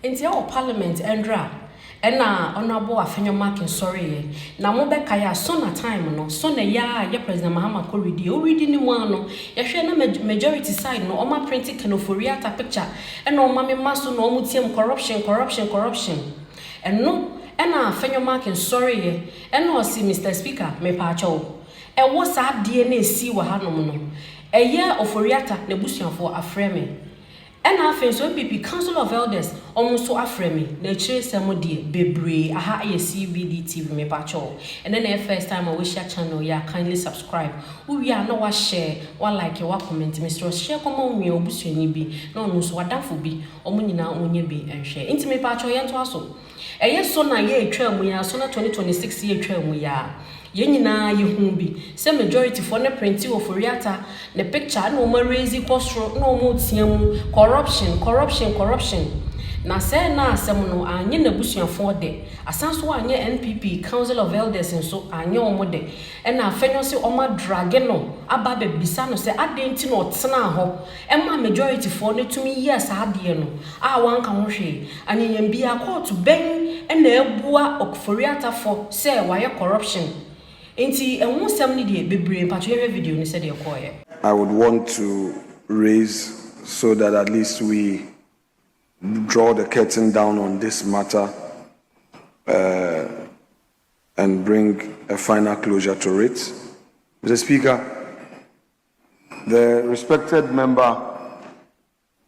Enti ya parliament endra ena honorable Afenyo Markin sorry na mo be kaya so na time no so na ya president Mahama ko ready o ready ni mu ano ya hwe na majority side no o ma print Duke Ofori Attah picture ena o ma me maso no o mu tiem corruption eno ena Afenyo Markin sorry ena o si Mr Speaker me pa acho e wo sa de na esi wa hanom no eye Ofori Attah na busuafo afreme ena Afenyo MPs Council of Elders almost afreme na chire semodie bebre aha CBD TV me pacho and then the first time I wish your channel ya kindly subscribe we are no wa share wa like wa comment Mr. share come on me obusuani bi na onu so wadafo bi omo nyina onye bi enhwe inti me pacho ye nto aso eye so na ye etwa mu ya so na 2026 ye etwa mu ya yenina yehu bi se majority for ne print Ofori Attah ne picture na o ma raise postro na o mo tiam corruption na say na asem no anye na busuafo de asanso anye NPP Council of Elders nso anye omo de e na Afenyo se o ma drag no aba be bisa no se adenti no otena ho e ma majority for ne tumi yes ade no a wan ka ho hwe anye yam bia court ben e na ebua Ofori Attah for say why corruption. I would want to raise so that at least we draw the curtain down on this matter and bring a final closure to it. Mr. Speaker, the respected member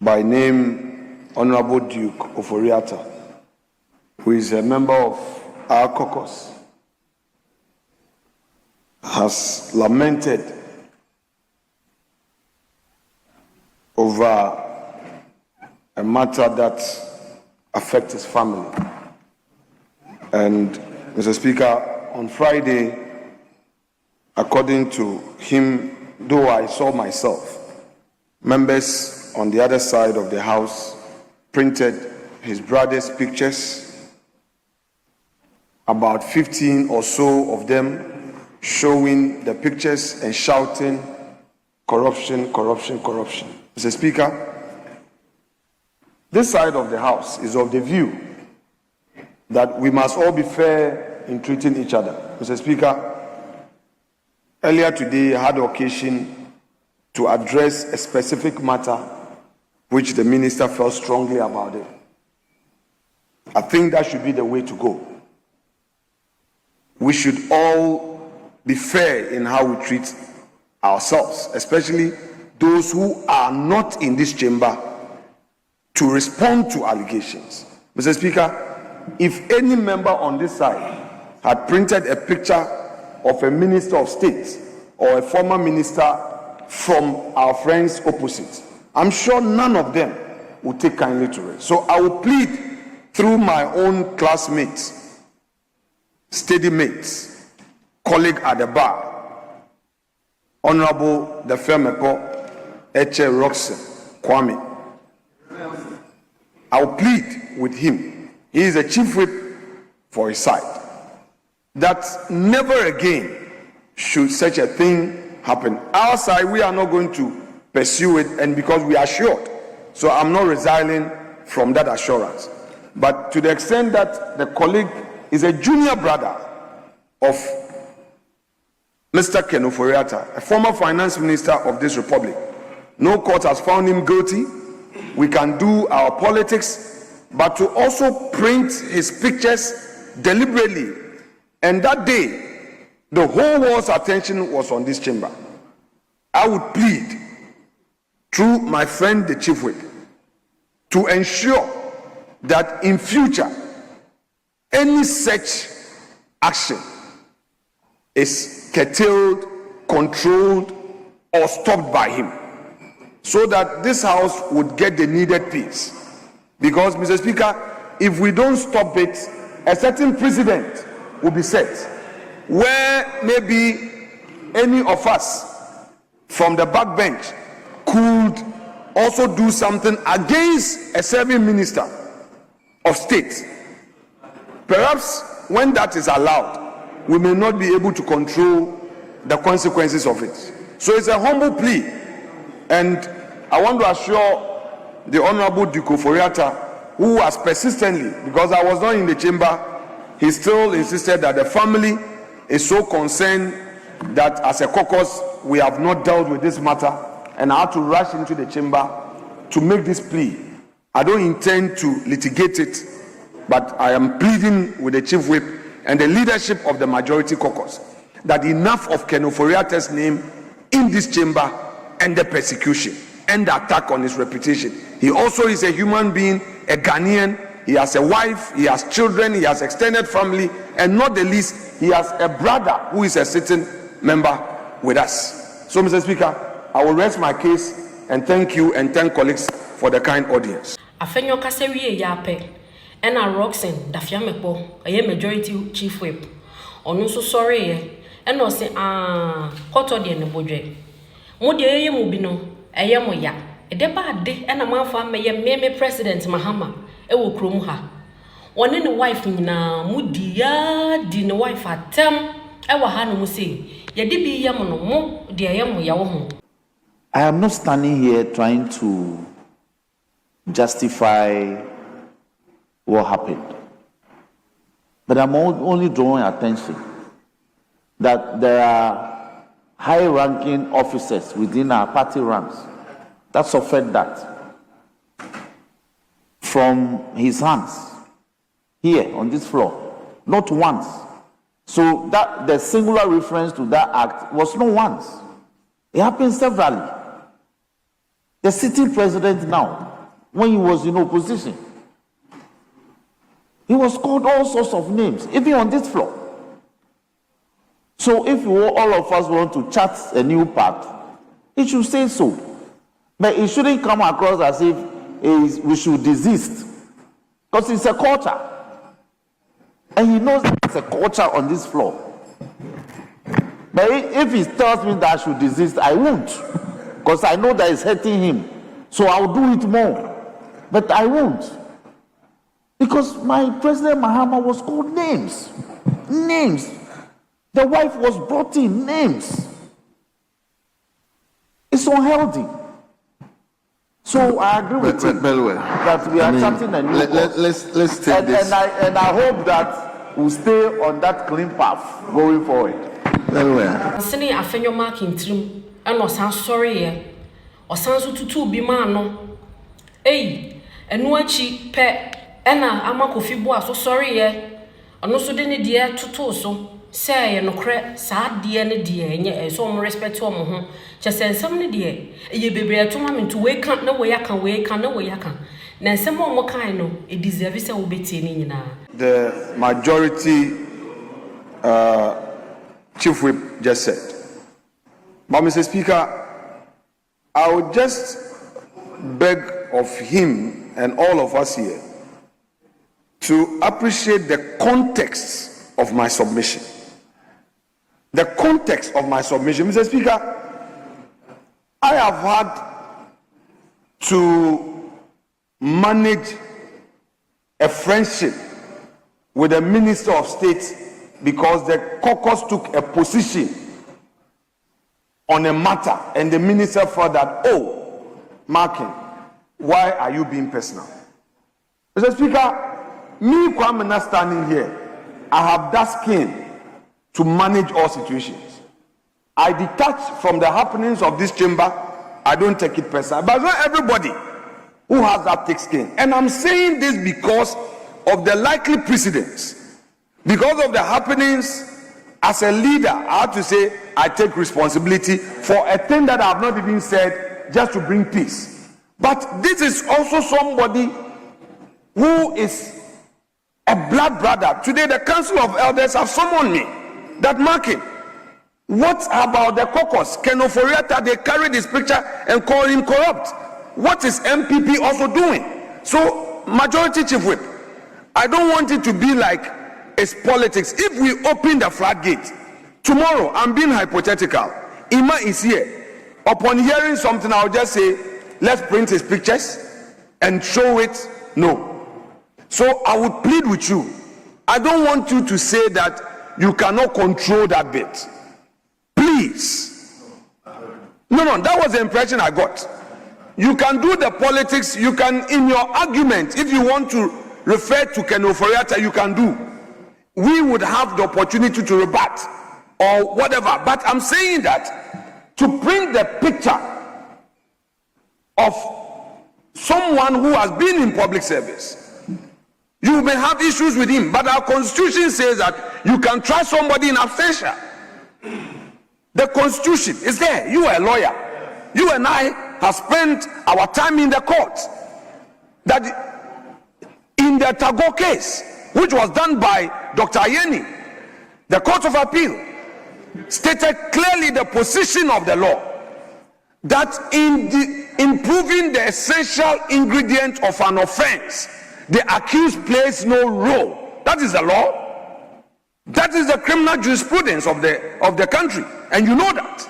by name Honorable Duke Ofori Attah, who is a member of our caucus, has lamented over a matter that affects his family. And Mr. Speaker, on Friday, according to him, though I saw myself, members on the other side of the house printed his brother's pictures, about 15 or so of them showing the pictures and shouting corruption. Mr. Speaker, this side of the house is of the view that we must all be fair in treating each other. Mr. Speaker, earlier today I had the occasion to address a specific matter which the minister felt strongly about it. I think that should be the way to go. We should all be fair in how we treat ourselves, especially those who are not in this chamber to respond to allegations. Mr. Speaker, if any member on this side had printed a picture of a minister of state or a former minister from our friends opposite, I'm sure none of them would take kindly to it. So I will plead through my own classmates, steady mates, colleague at the bar, Honorable the Femeko Eche Roxen Kwame. I'll plead with him. He is a chief whip for his side, that never again should such a thing happen. Our side, we are not going to pursue it, and because we are assured. So I'm not resigning from that assurance. But to the extent that the colleague is a junior brother of Mr. Ofori Attah, a former finance minister of this republic. No court has found him guilty. We can do our politics, but to also print his pictures deliberately. And that day, the whole world's attention was on this chamber. I would plead through my friend, the Chief Whip, to ensure that in future, any such action is curtailed, controlled, or stopped by him, so that this house would get the needed peace. Because, Mr. Speaker, if we don't stop it, a certain precedent will be set, where maybe any of us from the backbench could also do something against a serving minister of state. Perhaps when that is allowed, we may not be able to control the consequences of it. So it's a humble plea, and I want to assure the Honorable Duke Ofori Attah, who has persistently, because I was not in the chamber, he still insisted that the family is so concerned that as a caucus, we have not dealt with this matter, and I had to rush into the chamber to make this plea. I don't intend to litigate it, but I am pleading with the Chief Whip and the leadership of the majority caucus that enough of Ken Ofori Attah's name in this chamber and the persecution and the attack on his reputation. He also is a human being, a Ghanaian. He has a wife, he has children, he has extended family, and not the least, he has a brother who is a sitting member with us. So, Mr. Speaker, I will rest my case and thank you and thank colleagues for the kind audience. Afenyo Kasewiye Yape, Ena Roxen, Dafiamepo, a majority chief whip. Ono so sorry, and no say, Koto de Nebodre. Modi Mubino, a yamoya, a deba de, and a man for me President Mahama, e wo krom ha. One in the wife na mudi ya di ne wife atem, e wa ha no mu say, ye de bi yam no mo de yam ya wo ho. I am not standing here trying to justify what happened, but I'm only drawing attention that there are high-ranking officers within our party ranks that suffered that from his hands here on this floor, not once. So that the singular reference to that act was not once. It happened severally. The sitting president now, when he was in opposition, he was called all sorts of names, even on this floor. So if all of us want to chart a new path, it should say so. But it shouldn't come across as if we should desist. Because it's a culture. And he knows that it's a culture on this floor. But if he tells me that I should desist, I won't. Because I know that it's hurting him. So I'll do it more. But I won't. Because my President Mahama was called names. Names. The wife was brought in, names. It's unhealthy. So I agree with you that we are chatting a new let's take this. And I hope that we'll stay on that clean path going forward. Very well. Sini Afenyo Markin trim, and osan sorry ye. Osan so tutu bi ma no. Enu achi pe ena amakofi bo aso sorry ye. Ono so de ne de tutu so. Say ye no kre sa de ne de enye so mo respect o mo ho. Che sensem ne de ye bebre atoma me to we kan na we yakan we kan na we yakan. Na ensem o mo kan no e deserve say wo betie ni nyina. The majority Chief Whip just said. But Mr. Speaker, I would just beg of him and all of us here to appreciate the context of my submission. The context of my submission. Mr. Speaker, I have had to manage a friendship with the Minister of State because the caucus took a position on a matter and the minister felt that, oh, Markin, why are you being personal? Mr. Speaker, me, Kwame, not standing here, I have that skin to manage all situations. I detach from the happenings of this chamber. I don't take it personal. But not everybody who has that thick skin. And I'm saying this because of the likely precedents. Because of the happenings, as a leader, I have to say I take responsibility for a thing that I have not even said just to bring peace. But this is also somebody who is a blood brother. Today, the Council of Elders have summoned me. That Markin, what about the caucus? Ken Ofori Attah, they carry this picture and call him corrupt. What is MPP also doing? So, Majority Chief Whip, I don't want it to be like it's politics. If we open the floodgate, tomorrow, I'm being hypothetical. Ima is here. Upon hearing something, I'll just say, let's print his pictures and show it. No. So I would plead with you. I don't want you to say that you cannot control that bit. Please. No, that was the impression I got. You can do the politics. You can, in your argument, if you want to refer to Ken Ofori Attah, you can do. We would have the opportunity to rebut or whatever. But I'm saying that to bring the picture of someone who has been in public service, you may have issues with him, but our constitution says that you can try somebody in absentia. The constitution is there. You are a lawyer. You and I have spent our time in the courts. That in the Tago case, which was done by Dr. Ayeni, the Court of Appeal stated clearly the position of the law, that in proving the essential ingredient of an offense, the accused plays no role. That is the law. That is the criminal jurisprudence of the country, and you know that.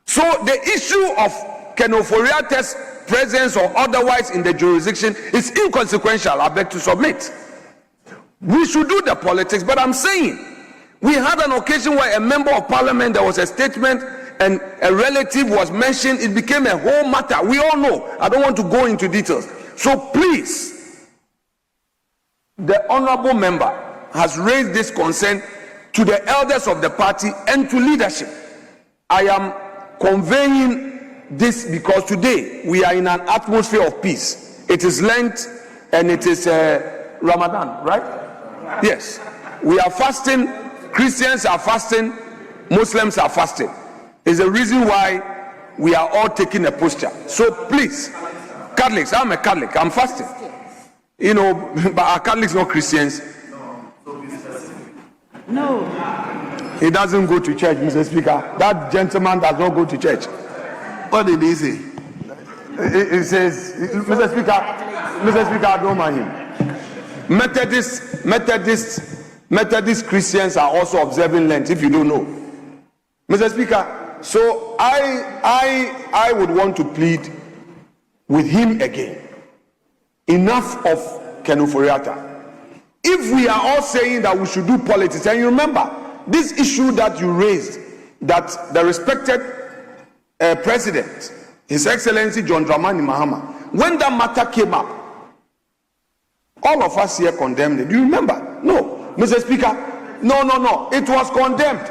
So the issue of Ken Ofori Attah's presence or otherwise in the jurisdiction is inconsequential. I beg to submit. We should do the politics, but I'm saying we had an occasion where a member of parliament, there was a statement and a relative was mentioned. It became a whole matter. We all know. I don't want to go into details. So please, the honorable member has raised this concern to the elders of the party and to leadership. I am conveying this because today we are in an atmosphere of peace. It is Lent and it is Ramadan, right? Yes. We are fasting. Christians are fasting. Muslims are fasting. It's the reason why we are all taking a posture. So please, Catholics, I'm a Catholic. I'm fasting. You know, but are Catholics not Christians? No. He doesn't go to church, Mr. Speaker. That gentleman does not go to church. What did he say? It says, Mr. Speaker, I don't mind him. Methodist Christians are also observing Lent, if you don't know. Mr. Speaker, so I would want to plead with him again. Enough of Ken Ofori Attah. If we are all saying that we should do politics, and you remember this issue that you raised, that the respected president, His Excellency John Dramani Mahama, when that matter came up, all of us here condemned it. Do you remember? No, Mr. Speaker, no, it was condemned.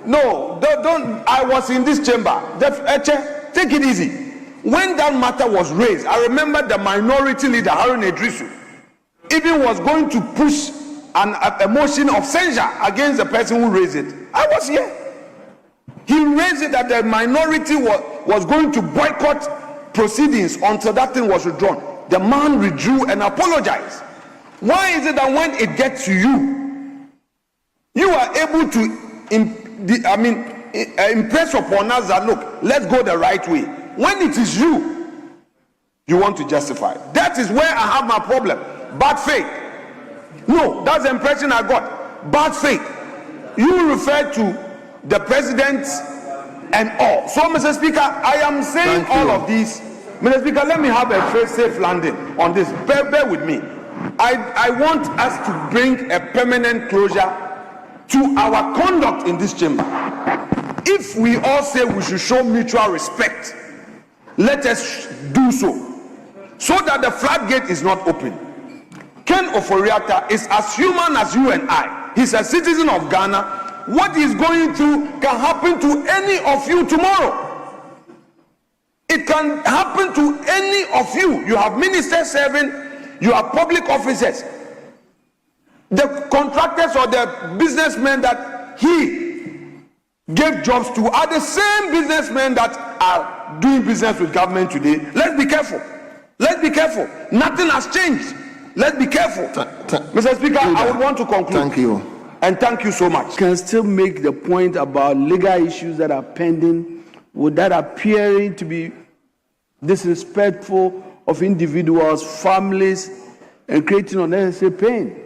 No, don't. I was in this chamber. Take it easy. When that matter was raised, I remember the minority leader, Harun Idrisu, even was going to push a motion of censure against the person who raised it. I was here. He raised it that the minority was going to boycott proceedings until that thing was withdrawn. The man withdrew and apologized. Why is it that when it gets to you, you are able to impress upon us that, look, let's go the right way. When it is you want to justify. That is where I have my problem. Bad faith. No, that's the impression I got. Bad faith. You refer to the president and all. So, Mr. Speaker, I am saying all of these. Mr. Speaker, let me have a safe landing on this. Bear with me. I want us to bring a permanent closure to our conduct in this chamber. If we all say we should show mutual respect, let us do so that the floodgate is not open. Ken Ofori Attah is as human as you and I. He's a citizen of Ghana. What he's going through can happen to any of you tomorrow. It can happen to any of you. You have ministers serving, you have public officers. The contractors or the businessmen that he gave jobs to are the same businessmen that are doing business with government today. Let's be careful. Let's be careful. Nothing has changed. Let's be careful. Mr. Speaker, I would want to conclude. Thank you. And thank you so much. Can still make the point about legal issues that are pending, with that appearing to be disrespectful of individuals, families, and creating unnecessary pain.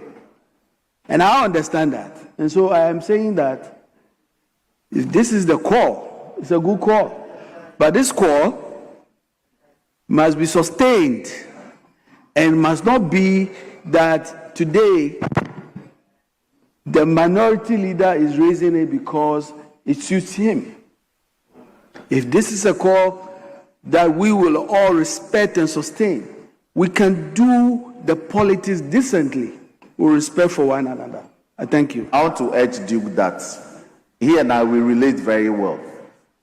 And I understand that. And so I am saying that if this is the call, it's a good call. But this call must be sustained and must not be that today the minority leader is raising it because it suits him. If this is a call that we will all respect and sustain. We can do the politics decently with respect for one another. I thank you. I want to urge Duke that he and I will relate very well.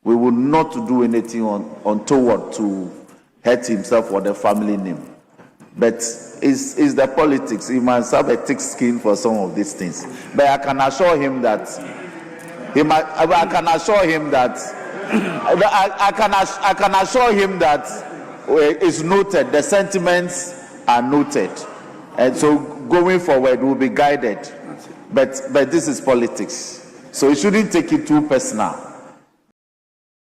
We will not do anything untoward to hurt himself or the family name. But it's the politics. He must have a thick skin for some of these things. But I can assure him that I can assure him that it's noted. The sentiments are noted, and so going forward we'll be guided. But this is politics, so you shouldn't take it too personal.